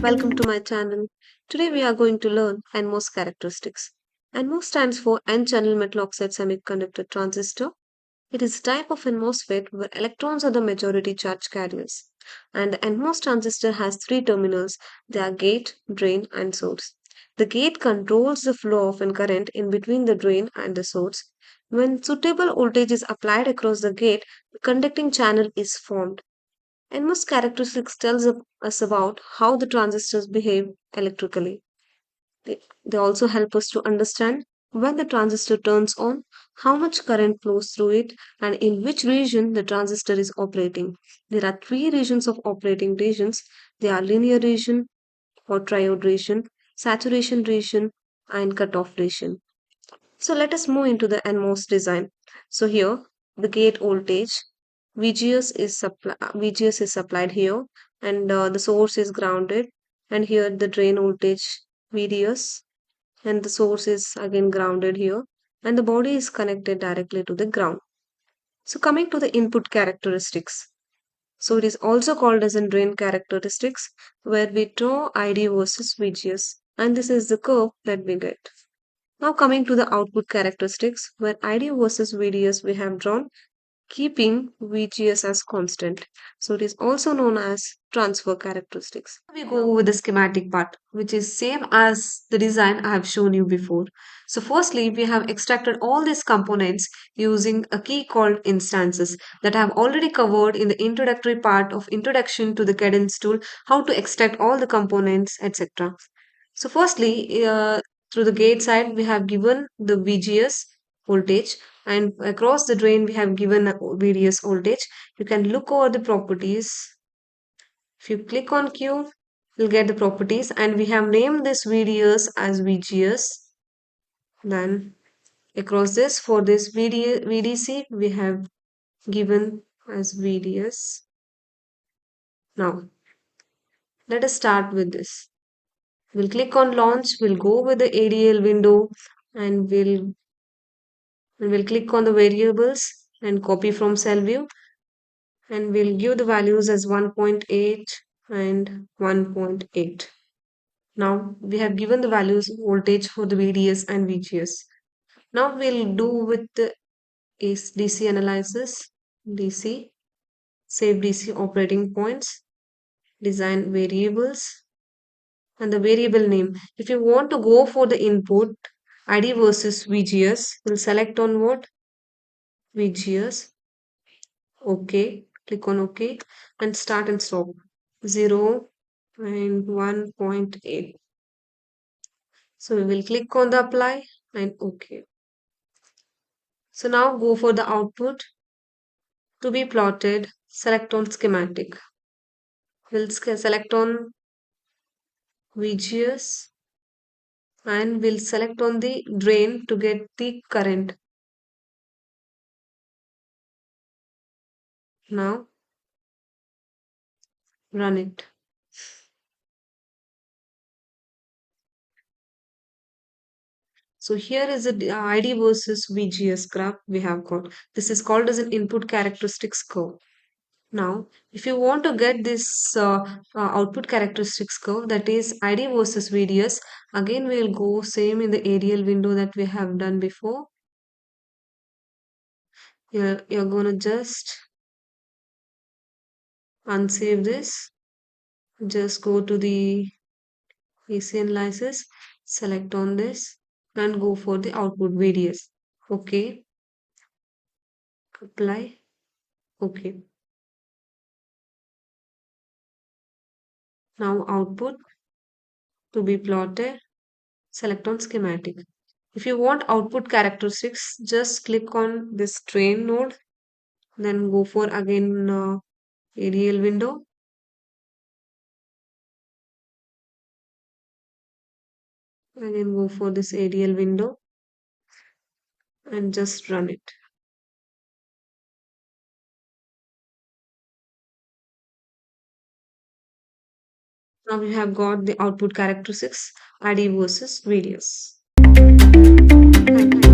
welcome to my channel. Today we are going to learn nMOS characteristics. nMOS stands for N-channel metal oxide semiconductor transistor. It is a type of MOSFET where electrons are the majority charge carriers. And the nMOS transistor has three terminals. They are gate, drain and source. The gate controls the flow of a current in between the drain and the source. When suitable voltage is applied across the gate, the conducting channel is formed. nMOS characteristics tells us about how the transistors behave electrically. They also help us to understand when the transistor turns on, how much current flows through it, and in which region the transistor is operating. There are three regions of operating regions. They are linear region or triode region, saturation region, and cutoff region. So let us move into the nMOS design. So here the gate voltage VGS is supplied here, and the source is grounded, and here the drain voltage VDS, and the source is again grounded here, and the body is connected directly to the ground. So coming to the input characteristics. So it is also called as a drain characteristics, where we draw ID versus VGS, and this is the curve that we get. Now coming to the output characteristics, where ID versus VDS we have drawn, keeping VGS as constant. So it is also known as transfer characteristics. We go with the schematic part, which is same as the design I have shown you before. So firstly, we have extracted all these components using a key called instances that I have already covered in the introductory part of introduction to the Cadence tool, how to extract all the components, etc. So firstly, through the gate side, we have given the VGS voltage, and across the drain, we have given a VDS voltage. You can look over the properties. If you click on Q, you'll get the properties, and we have named this VDS as VGS. Then across this, for this VDC, we have given as VDS. Now, let us start with this. We'll click on launch, we'll go with the ADL window, and we'll click on the variables and copy from cell view, and we'll give the values as 1.8 and 1.8. Now we have given the values voltage for the VDS and VGS. Now we'll do with the DC analysis, DC, save DC operating points, design variables, and the variable name. If you want to go for the input ID versus VGS, we'll select on what? VGS. OK. Click on OK and start and stop. 0 and 1.8. So we will click on the apply and OK. So now go for the output to be plotted. Select on schematic. We'll select on VGS and we'll select on the drain to get the current. Now run it. So here is the ID versus VGS graph we have got. This is called as an input characteristics curve. Now, if you want to get this output characteristics curve, that is ID versus VDS, again we will go same in the ADL window that we have done before. You're gonna just unsave this. Just go to the AC analysis, select on this, and go for the output VDS. Okay. Apply. Okay. Now output to be plotted, select on schematic. If you want output characteristics, just click on this train node, then go for again ADL window. Again go for this ADL window and just run it. Now we have got the output characteristics ID versus VDS. Thank you.